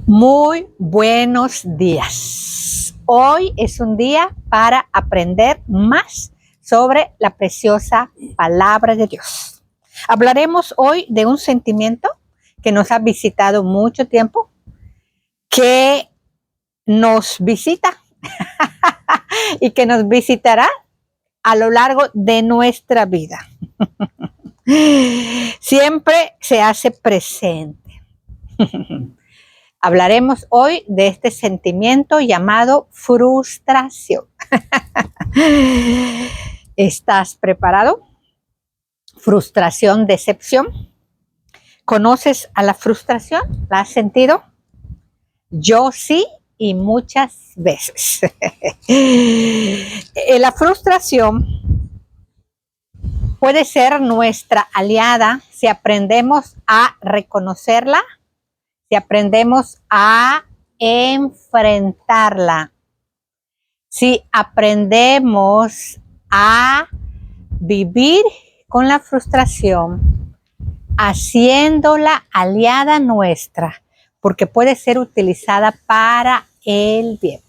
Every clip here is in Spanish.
Muy buenos días. Hoy es un día para aprender más sobre la preciosa palabra de Dios. Hablaremos hoy de un sentimiento que nos ha visitado mucho tiempo, que nos visita y que nos visitará a lo largo de nuestra vida. Siempre se hace presente. Hablaremos hoy de este sentimiento llamado frustración. ¿Estás preparado? Frustración, decepción. ¿Conoces a la frustración? ¿La has sentido? Yo sí, y muchas veces. La frustración puede ser nuestra aliada si aprendemos a reconocerla, si aprendemos a enfrentarla, si aprendemos a vivir con la frustración, haciéndola aliada nuestra, porque puede ser utilizada para el bien.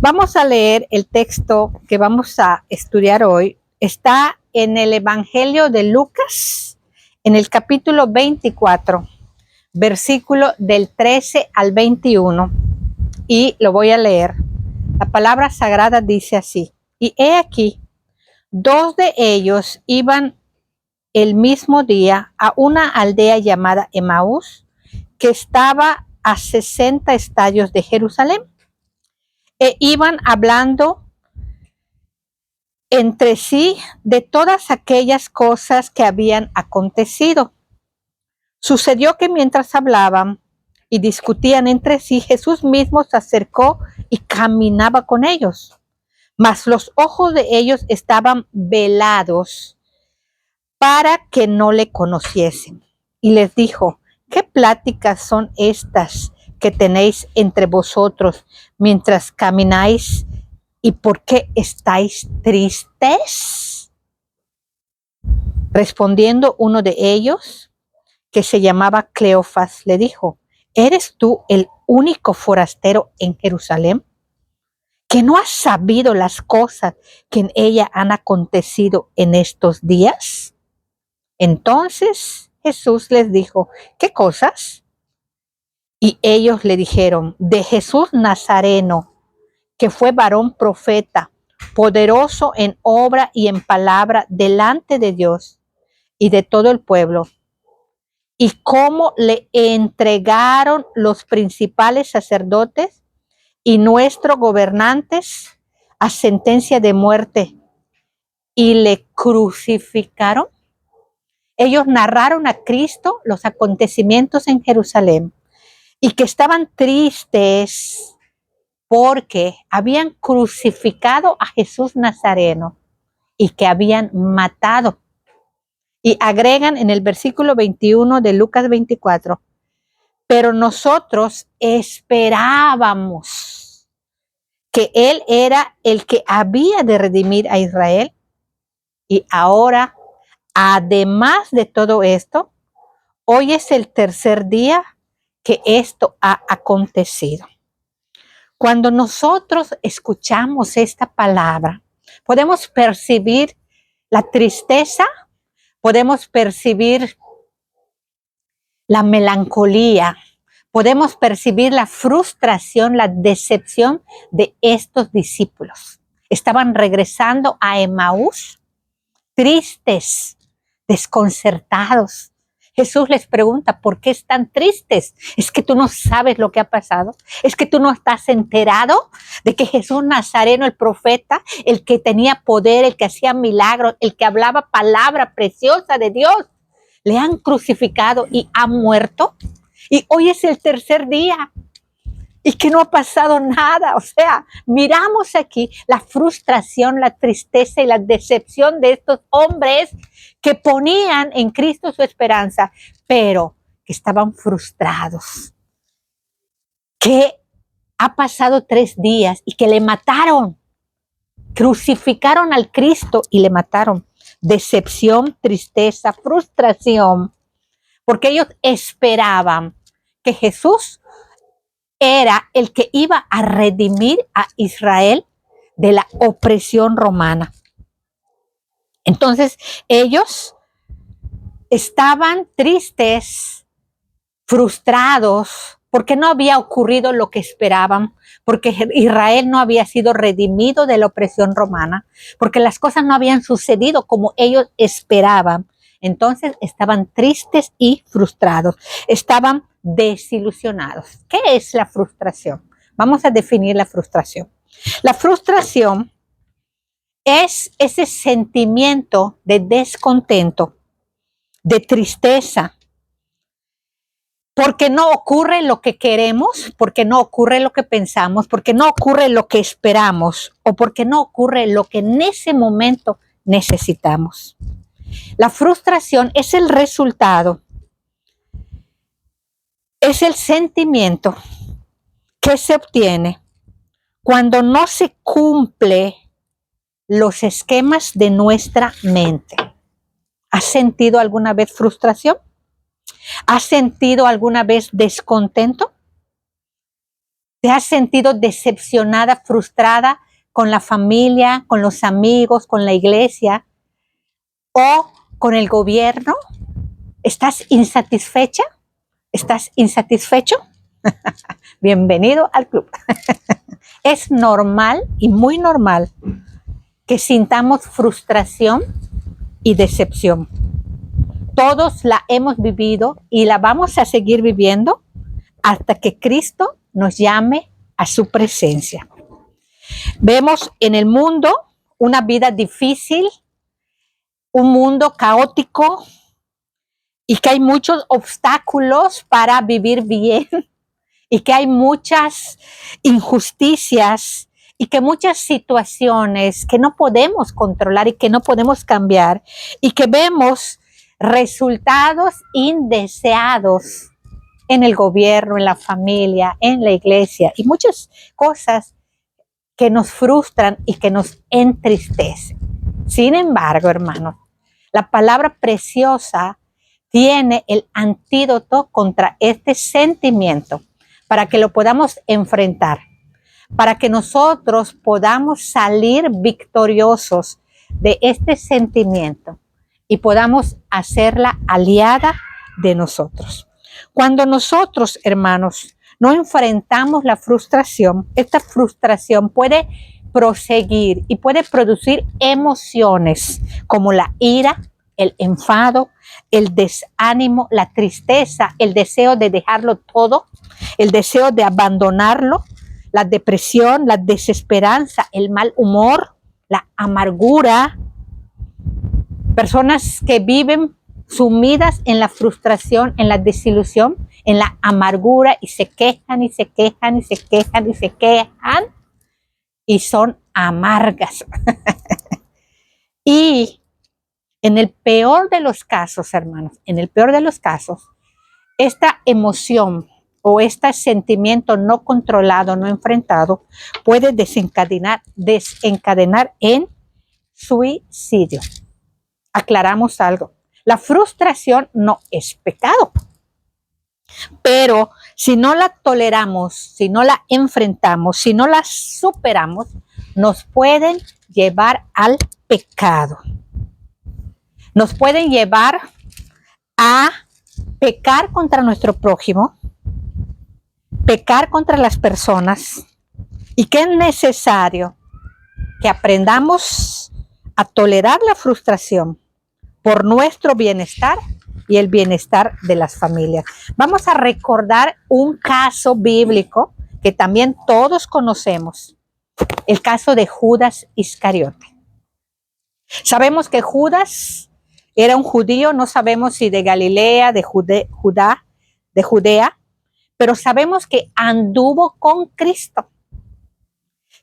Vamos a leer el texto que vamos a estudiar hoy. Está en el Evangelio de Lucas, en el capítulo 24. Versículo del 13 al 21, y lo voy a leer. La palabra sagrada dice así: y he aquí, dos de ellos iban el mismo día a una aldea llamada Emaús, que estaba a 60 estadios de Jerusalén, e iban hablando entre sí de todas aquellas cosas que habían acontecido. Sucedió que mientras hablaban y discutían entre sí, Jesús mismo se acercó y caminaba con ellos. Mas los ojos de ellos estaban velados para que no le conociesen. Y les dijo: ¿qué pláticas son estas que tenéis entre vosotros mientras camináis? ¿Y por qué estáis tristes? Respondiendo uno de ellos, que se llamaba Cleofas, le dijo: ¿eres tú el único forastero en Jerusalén, que no has sabido las cosas que en ella han acontecido en estos días? Entonces Jesús les dijo: ¿qué cosas? Y ellos le dijeron: de Jesús Nazareno, que fue varón profeta, poderoso en obra y en palabra delante de Dios y de todo el pueblo, y cómo le entregaron los principales sacerdotes y nuestros gobernantes a sentencia de muerte y le crucificaron. Ellos narraron a Cristo los acontecimientos en Jerusalén y que estaban tristes porque habían crucificado a Jesús Nazareno y que habían matado. Y agregan en el versículo 21 de Lucas 24: pero nosotros esperábamos que Él era el que había de redimir a Israel. Y ahora, además de todo esto, hoy es el tercer día que esto ha acontecido. Cuando nosotros escuchamos esta palabra, podemos percibir la tristeza, podemos percibir la melancolía, podemos percibir la frustración, la decepción de estos discípulos. Estaban regresando a Emaús, tristes, desconcertados. Jesús les pregunta: ¿por qué están tristes? ¿Es que tú no sabes lo que ha pasado? ¿Es que tú no estás enterado de que Jesús Nazareno, el profeta, el que tenía poder, el que hacía milagros, el que hablaba palabra preciosa de Dios, le han crucificado y ha muerto? Y hoy es el tercer día y que no ha pasado nada. O sea, miramos aquí la frustración, la tristeza y la decepción de estos hombres que ponían en Cristo su esperanza, pero que estaban frustrados. Que ha pasado 3 días y que le mataron. Crucificaron al Cristo y le mataron. Decepción, tristeza, frustración, porque ellos esperaban que Jesús era el que iba a redimir a Israel de la opresión romana. Entonces ellos estaban tristes, frustrados, porque no había ocurrido lo que esperaban, porque Israel no había sido redimido de la opresión romana, porque las cosas no habían sucedido como ellos esperaban. Entonces estaban tristes y frustrados, estaban desilusionados. ¿Qué es la frustración? Vamos a definir la frustración. La frustración es ese sentimiento de descontento, de tristeza, porque no ocurre lo que queremos, porque no ocurre lo que pensamos, porque no ocurre lo que esperamos o porque no ocurre lo que en ese momento necesitamos. La frustración es el resultado, es el sentimiento que se obtiene cuando no se cumple los esquemas de nuestra mente. ¿Has sentido alguna vez frustración? ¿Has sentido alguna vez descontento? ¿Te has sentido decepcionada, frustrada con la familia, con los amigos, con la iglesia o con el gobierno? ¿Estás insatisfecha? ¿Estás insatisfecho? Bienvenido al club. Es normal y muy normal que sintamos frustración y decepción. Todos la hemos vivido y la vamos a seguir viviendo hasta que Cristo nos llame a su presencia. Vemos en el mundo una vida difícil, un mundo caótico y que hay muchos obstáculos para vivir bien y que hay muchas injusticias y que muchas situaciones que no podemos controlar y que no podemos cambiar y que vemos resultados indeseados en el gobierno, en la familia, en la iglesia y muchas cosas que nos frustran y que nos entristecen. Sin embargo, hermanos, la palabra preciosa tiene el antídoto contra este sentimiento para que lo podamos enfrentar, para que nosotros podamos salir victoriosos de este sentimiento y podamos hacerla aliada de nosotros. Cuando nosotros, hermanos, no enfrentamos la frustración, esta frustración puede proseguir y puede producir emociones como la ira, el enfado, el desánimo, la tristeza, el deseo de dejarlo todo, el deseo de abandonarlo, la depresión, la desesperanza, el mal humor, la amargura. Personas que viven sumidas en la frustración, en la desilusión, en la amargura y se quejan y se quejan y se quejan y se quejan y son amargas. Y en el peor de los casos, hermanos, en el peor de los casos, esta emoción o este sentimiento no controlado, no enfrentado, puede desencadenar en suicidio. Aclaramos algo. La frustración no es pecado. Pero si no la toleramos, si no la enfrentamos, si no la superamos, nos pueden llevar al pecado. Nos pueden llevar a pecar contra nuestro prójimo, pecar contra las personas, y que es necesario que aprendamos a tolerar la frustración por nuestro bienestar y el bienestar de las familias. Vamos a recordar un caso bíblico que también todos conocemos, el caso de Judas Iscariote. Sabemos que Judas era un judío, no sabemos si de Galilea, de Judea, pero sabemos que anduvo con Cristo,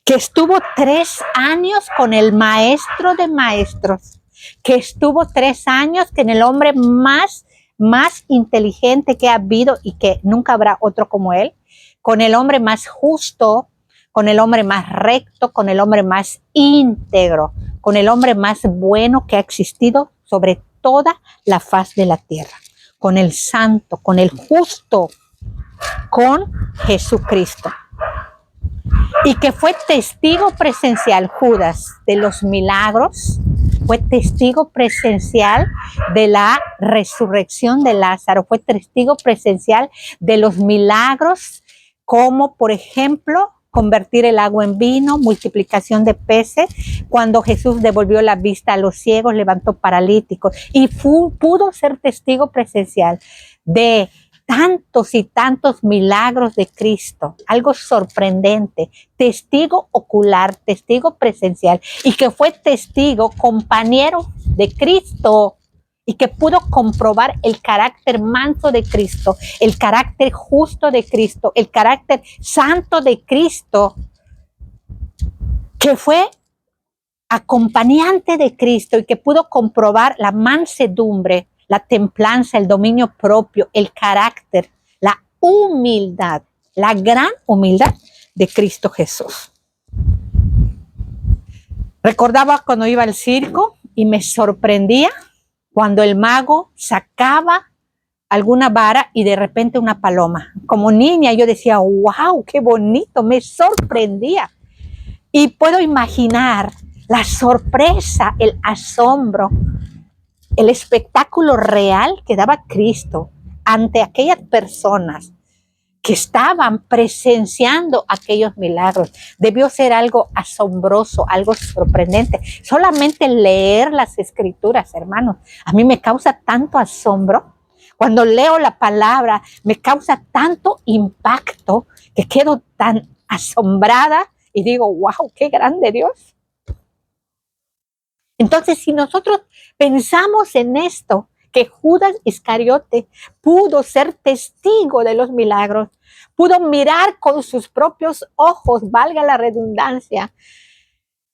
que estuvo 3 años con el maestro de maestros, que estuvo 3 años con el hombre más inteligente que ha habido y que nunca habrá otro como él, con el hombre más justo, con el hombre más recto, con el hombre más íntegro, con el hombre más bueno que ha existido sobre toda la faz de la tierra, con el santo, con el justo, con Jesucristo. Y que fue testigo presencial, Judas, de los milagros, fue testigo presencial de la resurrección de Lázaro, fue testigo presencial de los milagros, como por ejemplo, convertir el agua en vino, multiplicación de peces, cuando Jesús devolvió la vista a los ciegos, levantó paralíticos, y pudo ser testigo presencial de tantos y tantos milagros de Cristo, algo sorprendente, testigo ocular, testigo presencial, y que fue testigo, compañero de Cristo, y que pudo comprobar el carácter manso de Cristo, el carácter justo de Cristo, el carácter santo de Cristo, que fue acompañante de Cristo y que pudo comprobar la mansedumbre, la templanza, el dominio propio, el carácter, la humildad, la gran humildad de Cristo Jesús. Recordaba cuando iba al circo y me sorprendía cuando el mago sacaba alguna vara y de repente una paloma. Como niña yo decía, wow, qué bonito, me sorprendía. Y puedo imaginar la sorpresa, el asombro, el espectáculo real que daba Cristo ante aquellas personas que estaban presenciando aquellos milagros. Debió ser algo asombroso, algo sorprendente. Solamente leer las escrituras, hermanos, a mí me causa tanto asombro. Cuando leo la palabra, me causa tanto impacto que quedo tan asombrada y digo, wow, qué grande Dios. Entonces, si nosotros pensamos en esto, que Judas Iscariote pudo ser testigo de los milagros, pudo mirar con sus propios ojos, valga la redundancia,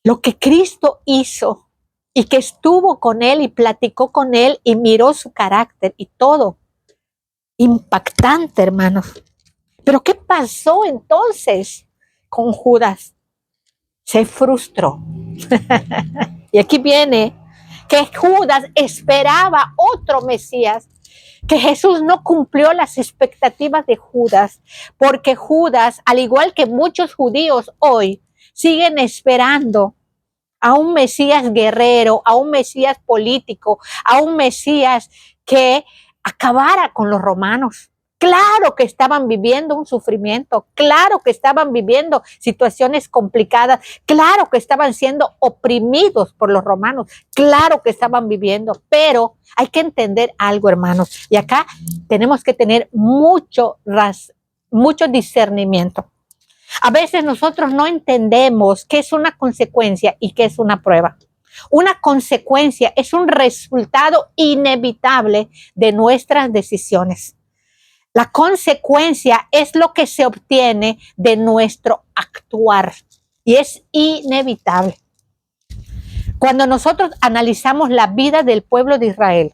lo que Cristo hizo y que estuvo con él y platicó con él y miró su carácter y todo. Impactante, hermanos. Pero ¿qué pasó entonces con Judas? Se frustró. Y aquí viene que Judas esperaba otro Mesías, que Jesús no cumplió las expectativas de Judas, porque Judas, al igual que muchos judíos hoy, siguen esperando a un Mesías guerrero, a un Mesías político, a un Mesías que acabara con los romanos. Claro que estaban viviendo un sufrimiento, claro que estaban viviendo situaciones complicadas, claro que estaban siendo oprimidos por los romanos, claro que estaban viviendo, pero hay que entender algo, hermanos, y acá tenemos que tener mucho discernimiento. A veces nosotros no entendemos qué es una consecuencia y qué es una prueba. Una consecuencia es un resultado inevitable de nuestras decisiones. La consecuencia es lo que se obtiene de nuestro actuar y es inevitable. Cuando nosotros analizamos la vida del pueblo de Israel,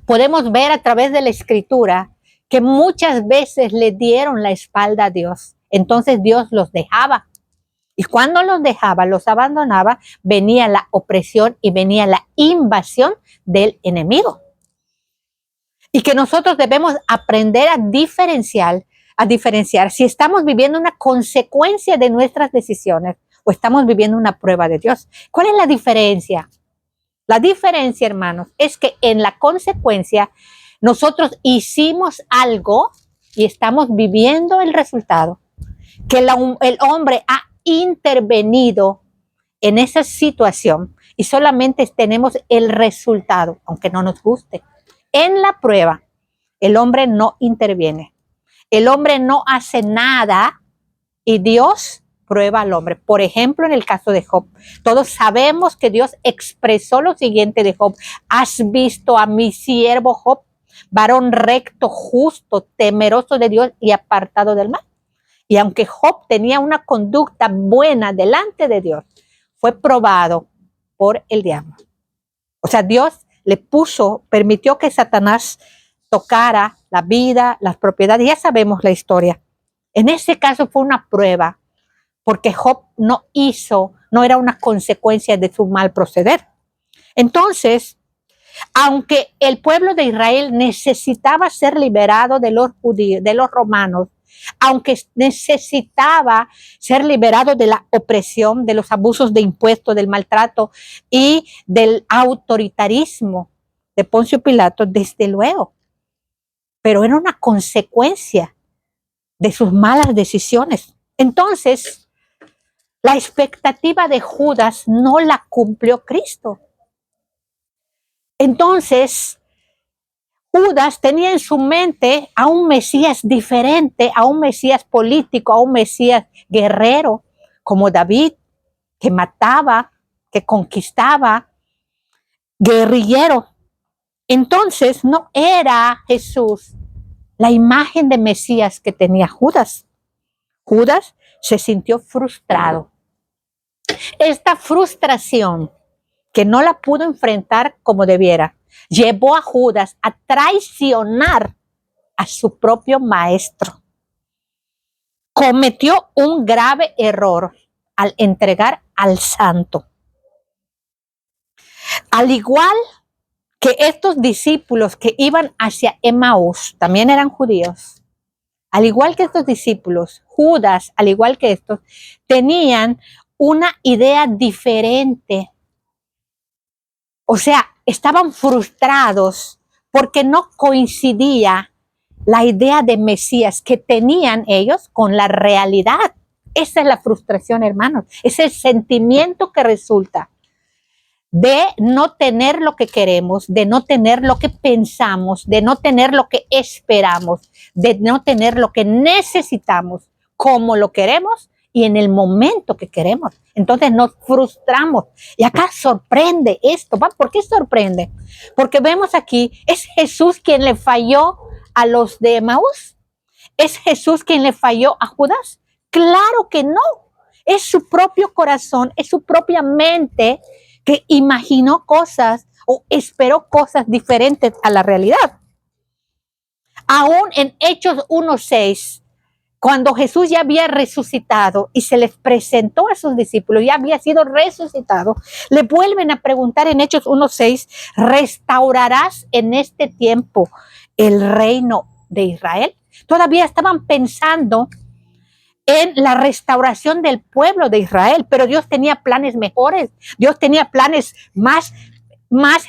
podemos ver a través de la Escritura que muchas veces le dieron la espalda a Dios. Entonces Dios los dejaba. Y cuando los dejaba, los abandonaba, venía la opresión y venía la invasión del enemigo. Y que nosotros debemos aprender a diferenciar si estamos viviendo una consecuencia de nuestras decisiones o estamos viviendo una prueba de Dios. ¿Cuál es la diferencia? La diferencia, hermanos, es que en la consecuencia nosotros hicimos algo y estamos viviendo el resultado. Que el hombre ha intervenido en esa situación y solamente tenemos el resultado, aunque no nos guste. En la prueba, el hombre no interviene. El hombre no hace nada y Dios prueba al hombre. Por ejemplo, en el caso de Job, todos sabemos que Dios expresó lo siguiente de Job. ¿Has visto a mi siervo Job, varón recto, justo, temeroso de Dios y apartado del mal? Y aunque Job tenía una conducta buena delante de Dios, fue probado por el diablo. O sea, Dios permitió que Satanás tocara la vida, las propiedades. Ya sabemos la historia. En ese caso fue una prueba, porque Job no era una consecuencia de su mal proceder. Entonces, Aunque el pueblo de Israel necesitaba ser liberado de los judíos, de los romanos, aunque necesitaba ser liberado de la opresión, de los abusos de impuestos, del maltrato y del autoritarismo de Poncio Pilato, desde luego. Pero era una consecuencia de sus malas decisiones. Entonces, la expectativa de Judas no la cumplió Cristo. Entonces, Judas tenía en su mente a un Mesías diferente, a un Mesías político, a un Mesías guerrero, como David, que mataba, que conquistaba, guerrillero. Entonces, no era Jesús la imagen de Mesías que tenía Judas. Judas se sintió frustrado. Esta frustración, que no la pudo enfrentar como debiera, llevó a Judas a traicionar a su propio maestro. Cometió un grave error al entregar al santo. Al igual que estos discípulos que iban hacia Emaús, también eran judíos. Al igual que estos discípulos, Judas, al igual que estos, tenían una idea diferente. O sea, estaban frustrados porque no coincidía la idea de Mesías que tenían ellos con la realidad. Esa es la frustración, hermanos. Es el sentimiento que resulta de no tener lo que queremos, de no tener lo que pensamos, de no tener lo que esperamos, de no tener lo que necesitamos, como lo queremos y en el momento que queremos. Entonces nos frustramos. Y acá sorprende esto. ¿Por qué sorprende? Porque vemos aquí, ¿es Jesús quien le falló a los de Emaús? ¿Es Jesús quien le falló a Judas? Claro que no. Es su propio corazón, es su propia mente que imaginó cosas o esperó cosas diferentes a la realidad. Aún en Hechos 1:6, cuando Jesús ya había resucitado y se les presentó a sus discípulos, ya había sido resucitado, le vuelven a preguntar en Hechos 1:6, ¿restaurarás en este tiempo el reino de Israel? Todavía estaban pensando en la restauración del pueblo de Israel, pero Dios tenía planes mejores, Dios tenía planes más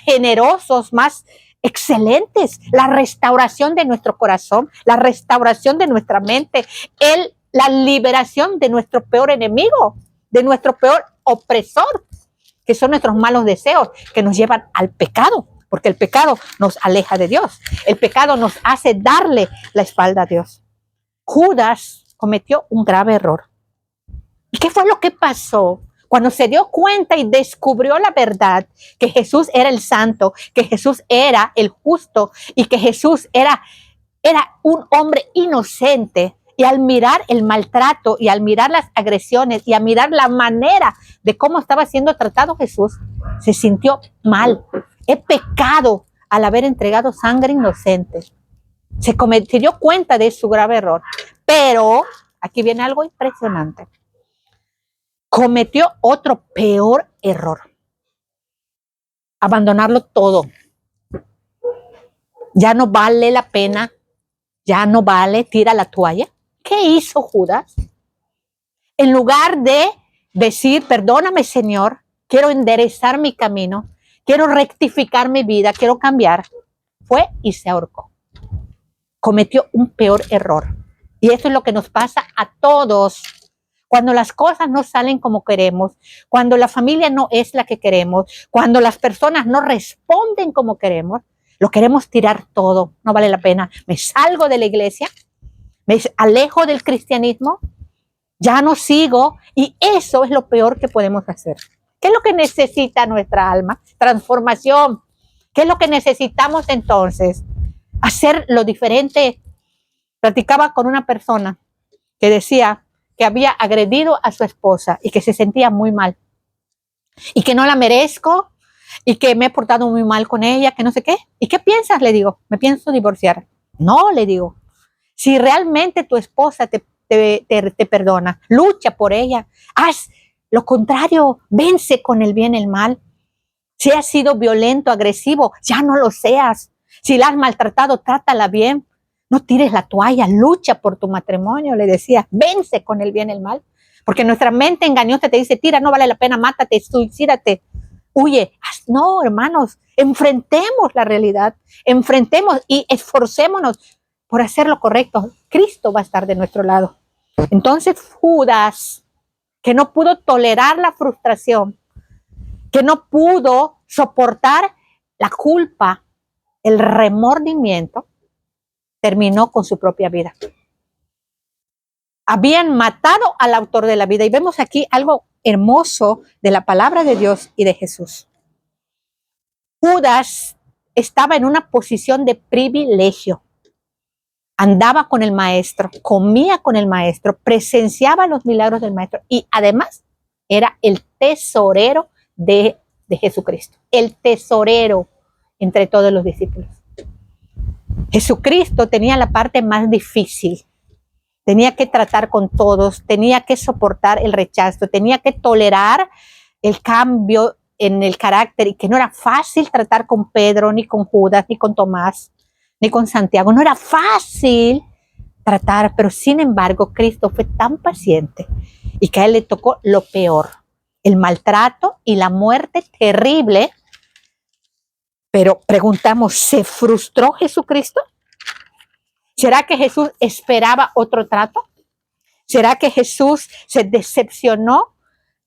generosos, más excelentes, la restauración de nuestro corazón, la restauración de nuestra mente, la liberación de nuestro peor enemigo, de nuestro peor opresor, que son nuestros malos deseos, que nos llevan al pecado, porque el pecado nos aleja de Dios, el pecado nos hace darle la espalda a Dios. Judas cometió un grave error. ¿Y qué fue lo que pasó? Cuando se dio cuenta y descubrió la verdad, que Jesús era el santo, que Jesús era el justo y que Jesús era un hombre inocente, y al mirar el maltrato y al mirar las agresiones y al mirar la manera de cómo estaba siendo tratado Jesús, se sintió mal. He pecado al haber entregado sangre inocente. Se dio cuenta de su grave error. Pero aquí viene algo impresionante. Cometió otro peor error. Abandonarlo todo. Ya no vale la pena. Ya no vale, tira la toalla. ¿Qué hizo Judas? En lugar de decir, perdóname, Señor, quiero enderezar mi camino, quiero rectificar mi vida, quiero cambiar, fue y se ahorcó. Cometió un peor error. Y eso es lo que nos pasa a todos. Cuando las cosas no salen como queremos, cuando la familia no es la que queremos, cuando las personas no responden como queremos, lo queremos tirar todo, no vale la pena. Me salgo de la iglesia, me alejo del cristianismo, ya no sigo, y eso es lo peor que podemos hacer. ¿Qué es lo que necesita nuestra alma? Transformación. ¿Qué es lo que necesitamos entonces? Hacer lo diferente. Platicaba con una persona que decía que había agredido a su esposa y que se sentía muy mal y que no la merezco y que me he portado muy mal con ella, que no sé qué. ¿Y qué piensas? Le digo, me pienso divorciar. No, le digo, si realmente tu esposa te perdona, lucha por ella, haz lo contrario, vence con el bien el mal. Si has sido violento, agresivo, ya no lo seas. Si la has maltratado, trátala bien. No tires la toalla, lucha por tu matrimonio, le decía. Vence con el bien y el mal. Porque nuestra mente engañosa te dice, tira, no vale la pena, mátate, suicídate, huye. No, hermanos, enfrentemos la realidad, enfrentemos y esforcémonos por hacer lo correcto. Cristo va a estar de nuestro lado. Entonces Judas, que no pudo tolerar la frustración, que no pudo soportar la culpa, el remordimiento, terminó con su propia vida. Habían matado al autor de la vida. Y vemos aquí algo hermoso de la palabra de Dios y de Jesús. Judas estaba en una posición de privilegio. Andaba con el maestro, comía con el maestro, presenciaba los milagros del maestro y además era el tesorero de Jesucristo. El tesorero entre todos los discípulos. Jesucristo tenía la parte más difícil. Tenía que tratar con todos, tenía que soportar el rechazo, tenía que tolerar el cambio en el carácter y que no era fácil tratar con Pedro, ni con Judas, ni con Tomás, ni con Santiago. No era fácil tratar, pero sin embargo Cristo fue tan paciente y que a él le tocó lo peor, el maltrato y la muerte terrible. Pero preguntamos, ¿se frustró Jesucristo? ¿Será que Jesús esperaba otro trato? ¿Será que Jesús se decepcionó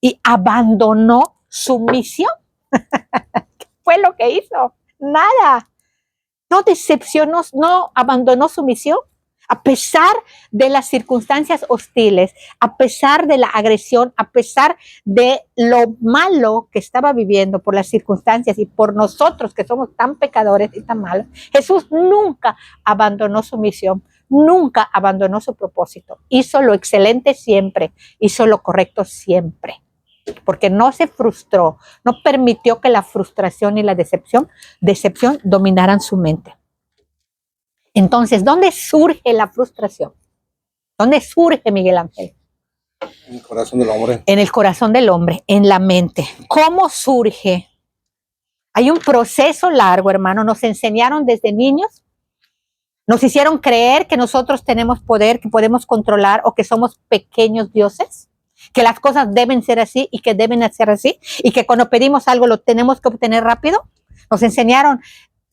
y abandonó su misión? ¿Qué fue lo que hizo? Nada. No decepcionó, no abandonó su misión. A pesar de las circunstancias hostiles, a pesar de la agresión, a pesar de lo malo que estaba viviendo por las circunstancias y por nosotros que somos tan pecadores y tan malos, Jesús nunca abandonó su misión, nunca abandonó su propósito. Hizo lo excelente siempre, hizo lo correcto siempre, porque no se frustró, no permitió que la frustración y la decepción dominaran su mente. Entonces, ¿dónde surge la frustración? ¿Dónde surge, Miguel Ángel? En el corazón del hombre. En el corazón del hombre, en la mente. ¿Cómo surge? Hay un proceso largo, hermano. Nos enseñaron desde niños, nos hicieron creer que nosotros tenemos poder, que podemos controlar o que somos pequeños dioses, que las cosas deben ser así y que deben ser así y que cuando pedimos algo lo tenemos que obtener rápido. Nos enseñaron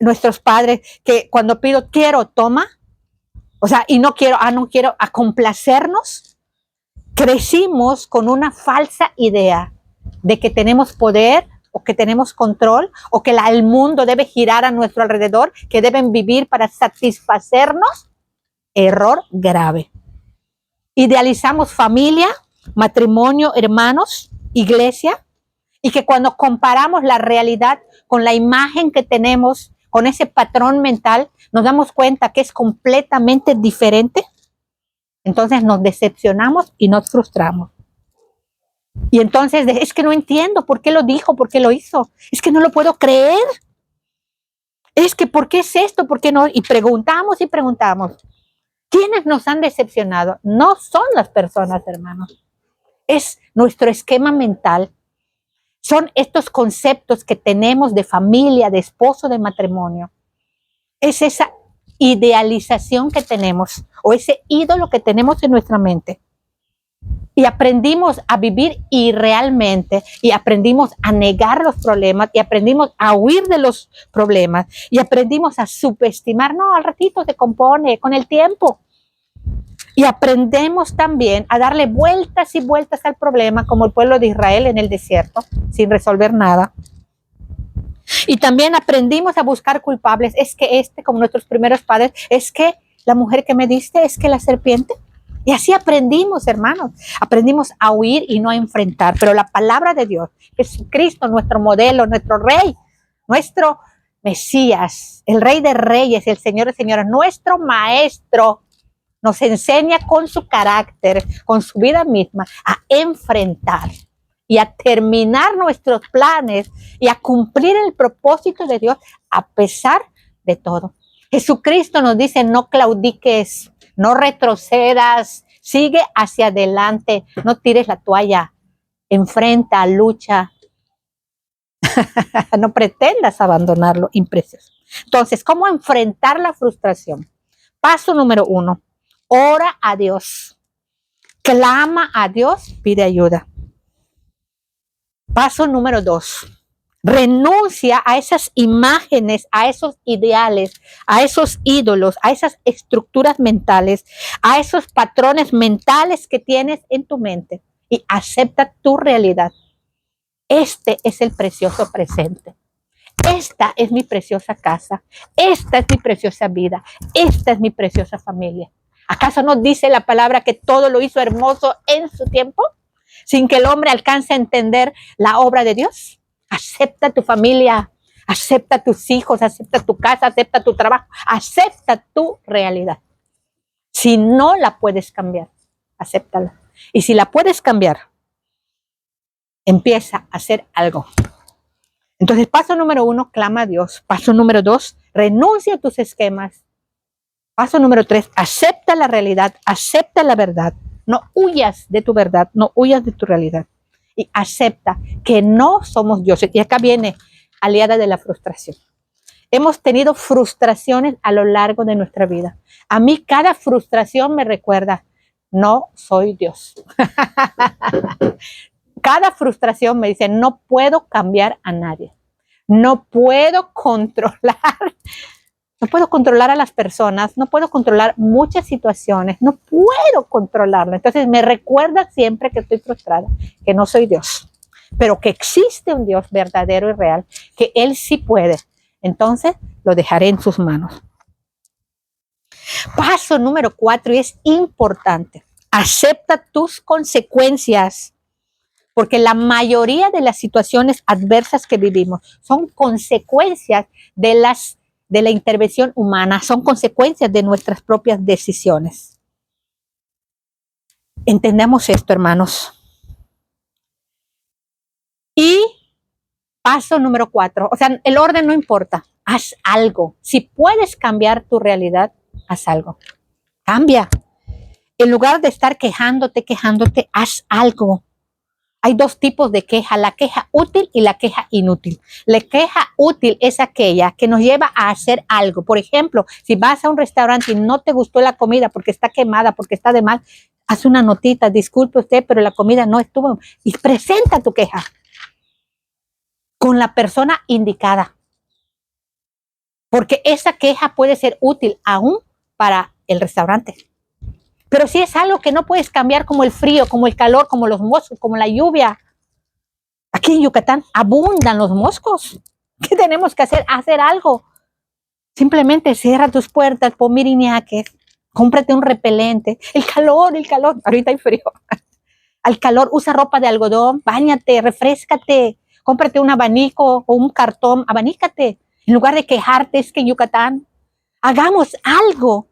nuestros padres que cuando pido quiero, toma, o sea, y no quiero, no quiero, a complacernos. Crecimos con una falsa idea de que tenemos poder o que tenemos control o que el mundo debe girar a nuestro alrededor, que deben vivir para satisfacernos. Error grave. Idealizamos familia, matrimonio, hermanos, iglesia, y que cuando comparamos la realidad con la imagen que tenemos, con ese patrón mental, nos damos cuenta que es completamente diferente. Entonces nos decepcionamos y nos frustramos. Y entonces es que no entiendo por qué lo dijo, por qué lo hizo. Es que no lo puedo creer. Es que ¿por qué es esto? ¿Por qué no? Y preguntamos y preguntamos. ¿Quiénes nos han decepcionado? No son las personas, hermanos. Es nuestro esquema mental. Son estos conceptos que tenemos de familia, de esposo, de matrimonio. Es esa idealización que tenemos o ese ídolo que tenemos en nuestra mente. Y aprendimos a vivir irrealmente y aprendimos a negar los problemas y aprendimos a huir de los problemas y aprendimos a subestimar. No, al ratito se compone con el tiempo. Y aprendemos también a darle vueltas y vueltas al problema como el pueblo de Israel en el desierto, sin resolver nada. Y también aprendimos a buscar culpables. Es que como nuestros primeros padres, es que la mujer que me diste, es que la serpiente. Y así aprendimos, hermanos. Aprendimos a huir y no a enfrentar. Pero la palabra de Dios, Jesucristo, nuestro modelo, nuestro rey, nuestro Mesías, el rey de reyes, el Señor de señores, nuestro maestro, nos enseña con su carácter, con su vida misma, a enfrentar y a terminar nuestros planes y a cumplir el propósito de Dios a pesar de todo. Jesucristo nos dice, no claudiques, no retrocedas, sigue hacia adelante, no tires la toalla, enfrenta, lucha. No pretendas abandonarlo, imprecioso. Entonces, ¿cómo enfrentar la frustración? Paso número 1, ora a Dios. Clama a Dios, pide ayuda. Paso número 2, renuncia a esas imágenes, a esos ideales, a esos ídolos, a esas estructuras mentales, a esos patrones mentales que tienes en tu mente y acepta tu realidad. Este es el precioso presente. Esta es mi preciosa casa. Esta es mi preciosa vida. Esta es mi preciosa familia. ¿Acaso no dice la palabra que todo lo hizo hermoso en su tiempo? Sin que el hombre alcance a entender la obra de Dios. Acepta tu familia, acepta tus hijos, acepta tu casa, acepta tu trabajo, acepta tu realidad. Si no la puedes cambiar, acéptala. Y si la puedes cambiar, empieza a hacer algo. Entonces, paso número 1, clama a Dios. Paso número 2, renuncia a tus esquemas. Paso número 3, acepta la realidad, acepta la verdad. No huyas de tu verdad, no huyas de tu realidad. Y acepta que no somos dioses. Y acá viene aliada de la frustración. Hemos tenido frustraciones a lo largo de nuestra vida. A mí cada frustración me recuerda, no soy Dios. Cada frustración me dice, no puedo cambiar a nadie. No puedo controlar. No puedo controlar a las personas, no puedo controlar muchas situaciones, no puedo controlarlo. Entonces me recuerda siempre que estoy frustrada, que no soy Dios, pero que existe un Dios verdadero y real, que Él sí puede. Entonces lo dejaré en sus manos. Paso número 4, y es importante, acepta tus consecuencias, porque la mayoría de las situaciones adversas que vivimos son consecuencias de la intervención humana, son consecuencias de nuestras propias decisiones. Entendemos esto, hermanos. Y paso número 4, o sea, el orden no importa, haz algo. Si puedes cambiar tu realidad, haz algo. Cambia. En lugar de estar quejándote, haz algo. Hay 2 tipos de queja, la queja útil y la queja inútil. La queja útil es aquella que nos lleva a hacer algo. Por ejemplo, si vas a un restaurante y no te gustó la comida porque está quemada, porque está de mal, haz una notita, disculpe usted, pero la comida no estuvo. Y presenta tu queja con la persona indicada. Porque esa queja puede ser útil aún para el restaurante. Pero si es algo que no puedes cambiar, como el frío, como el calor, como los moscos, como la lluvia. Aquí en Yucatán abundan los moscos. ¿Qué tenemos que hacer? Hacer algo. Simplemente cierra tus puertas, pon miriniaques, cómprate un repelente. El calor. Ahorita hay frío. Al calor, usa ropa de algodón, báñate, refréscate. Cómprate un abanico o un cartón, abanícate. En lugar de quejarte, es que en Yucatán hagamos algo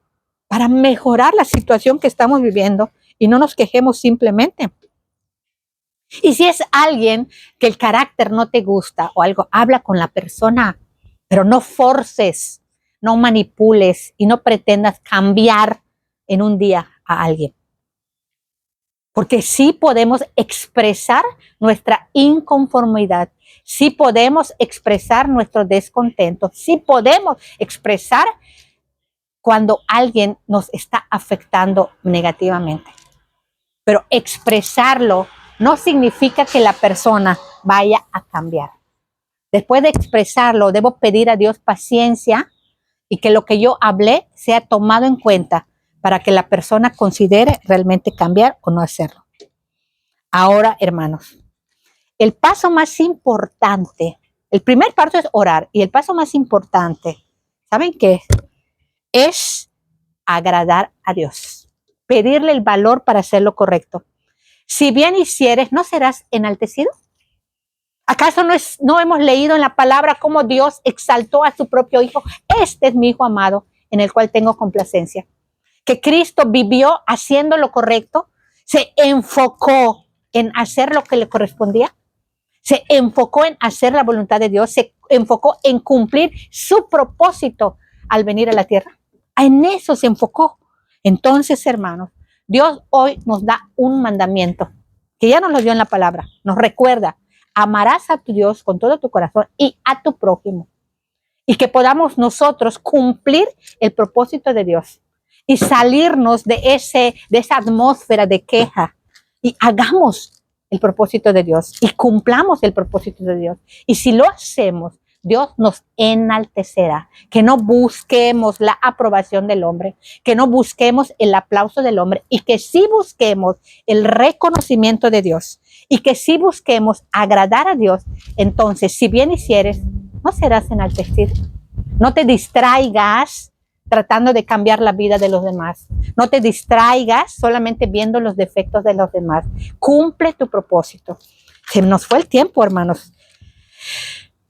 para mejorar la situación que estamos viviendo y no nos quejemos simplemente. Y si es alguien que el carácter no te gusta o algo, habla con la persona, pero no forces, no manipules y no pretendas cambiar en un día a alguien. Porque sí podemos expresar nuestra inconformidad, sí podemos expresar nuestro descontento, sí podemos expresar cuando alguien nos está afectando negativamente. Pero expresarlo no significa que la persona vaya a cambiar. Después de expresarlo, debo pedir a Dios paciencia y que lo que yo hablé sea tomado en cuenta para que la persona considere realmente cambiar o no hacerlo. Ahora, hermanos, el paso más importante, el primer paso es orar, y el paso más importante, ¿saben qué? Es agradar a Dios, pedirle el valor para hacer lo correcto. Si bien hicieres, ¿no serás enaltecido? ¿Acaso no hemos leído en la palabra cómo Dios exaltó a su propio Hijo? Este es mi Hijo amado, en el cual tengo complacencia. Que Cristo vivió haciendo lo correcto, se enfocó en hacer lo que le correspondía, se enfocó en hacer la voluntad de Dios, se enfocó en cumplir su propósito al venir a la tierra. En eso se enfocó. Entonces, hermanos, Dios hoy nos da un mandamiento que ya nos lo dio en la palabra. Nos recuerda, amarás a tu Dios con todo tu corazón y a tu prójimo. Y que podamos nosotros cumplir el propósito de Dios y salirnos de esa atmósfera de queja y hagamos el propósito de Dios y cumplamos el propósito de Dios. Y si lo hacemos, Dios nos enaltecerá. Que no busquemos la aprobación del hombre, que no busquemos el aplauso del hombre y que sí busquemos el reconocimiento de Dios y que sí busquemos agradar a Dios. Entonces, si bien hicieres, no serás enaltecido. No te distraigas tratando de cambiar la vida de los demás. No te distraigas solamente viendo los defectos de los demás. Cumple tu propósito. Se nos fue el tiempo, hermanos.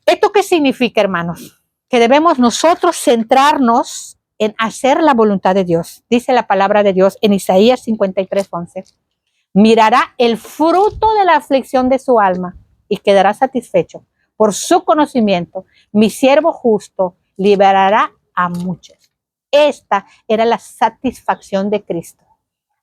¿Esto qué significa, hermanos? Que debemos nosotros centrarnos en hacer la voluntad de Dios. Dice la palabra de Dios en Isaías 53:11. Mirará el fruto de la aflicción de su alma y quedará satisfecho. Por su conocimiento, mi siervo justo liberará a muchos. Esta era la satisfacción de Cristo.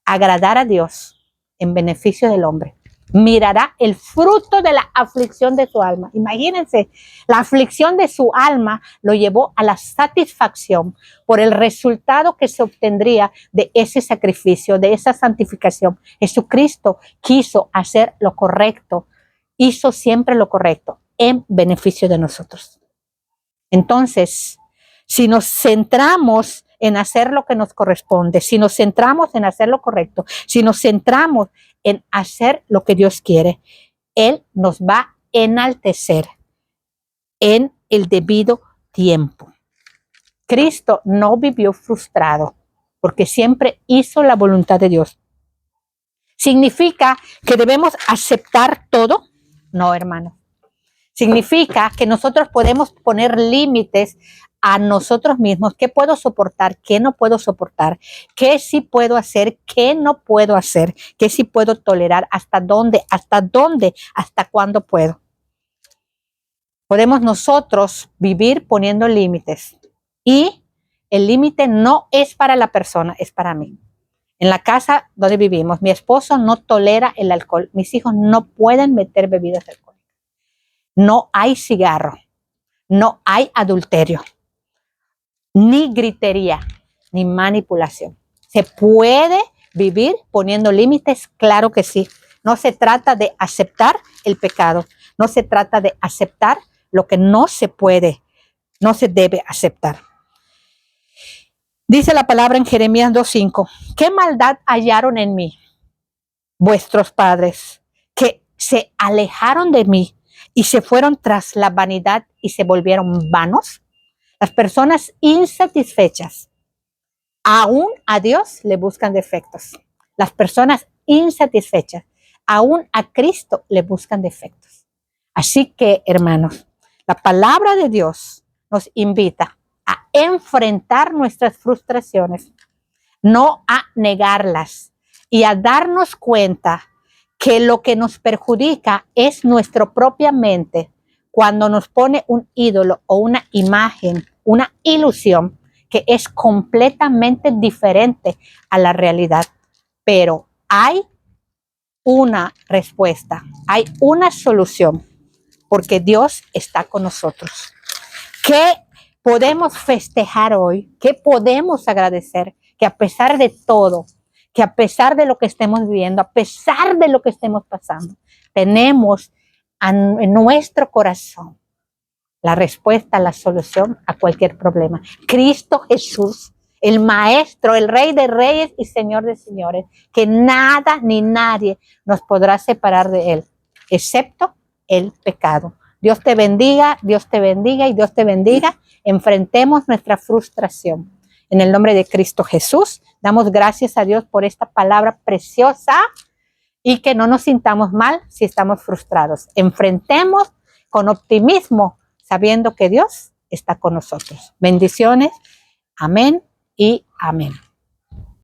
Agradar a Dios en beneficio del hombre. Mirará el fruto de la aflicción de su alma. Imagínense, la aflicción de su alma lo llevó a la satisfacción por el resultado que se obtendría de ese sacrificio, de esa santificación. Jesucristo quiso hacer lo correcto, hizo siempre lo correcto en beneficio de nosotros. Entonces, si nos centramos en hacer lo que nos corresponde, si nos centramos en hacer lo correcto, si nos centramos en hacer lo que Dios quiere, Él nos va a enaltecer en el debido tiempo. Cristo no vivió frustrado porque siempre hizo la voluntad de Dios. ¿Significa que debemos aceptar todo? No, hermano. Significa que nosotros podemos poner límites a nosotros mismos. ¿Qué puedo soportar? ¿Qué no puedo soportar? ¿Qué sí puedo hacer? ¿Qué no puedo hacer? ¿Qué sí puedo tolerar? ¿Hasta dónde? ¿Hasta dónde? ¿Hasta cuándo puedo? Podemos nosotros vivir poniendo límites. Y el límite no es para la persona, es para mí. En la casa donde vivimos, mi esposo no tolera el alcohol. Mis hijos no pueden meter bebidas alcohólicas. No hay cigarro, no hay adulterio, ni gritería, ni manipulación. ¿Se puede vivir poniendo límites? Claro que sí. No se trata de aceptar el pecado, no se trata de aceptar lo que no se puede, no se debe aceptar. Dice la palabra en Jeremías 2:5, ¿qué maldad hallaron en mí vuestros padres, que se alejaron de mí y se fueron tras la vanidad y se volvieron vanos? Las personas insatisfechas, aún a Dios le buscan defectos. Las personas insatisfechas, aún a Cristo le buscan defectos. Así que, hermanos, la palabra de Dios nos invita a enfrentar nuestras frustraciones, no a negarlas y a darnos cuenta que lo que nos perjudica es nuestra propia mente cuando nos pone un ídolo o una imagen, una ilusión que es completamente diferente a la realidad. Pero hay una respuesta, hay una solución, porque Dios está con nosotros. ¿Qué podemos festejar hoy? ¿Qué podemos agradecer? Que a pesar de todo, que a pesar de lo que estemos viviendo, a pesar de lo que estemos pasando, tenemos en nuestro corazón la respuesta, la solución a cualquier problema. Cristo Jesús, el Maestro, el Rey de Reyes y Señor de Señores, que nada ni nadie nos podrá separar de Él, excepto el pecado. Dios te bendiga y Dios te bendiga. Enfrentemos nuestra frustración. En el nombre de Cristo Jesús, damos gracias a Dios por esta palabra preciosa y que no nos sintamos mal si estamos frustrados. Enfrentemos con optimismo, sabiendo que Dios está con nosotros. Bendiciones. Amén y amén.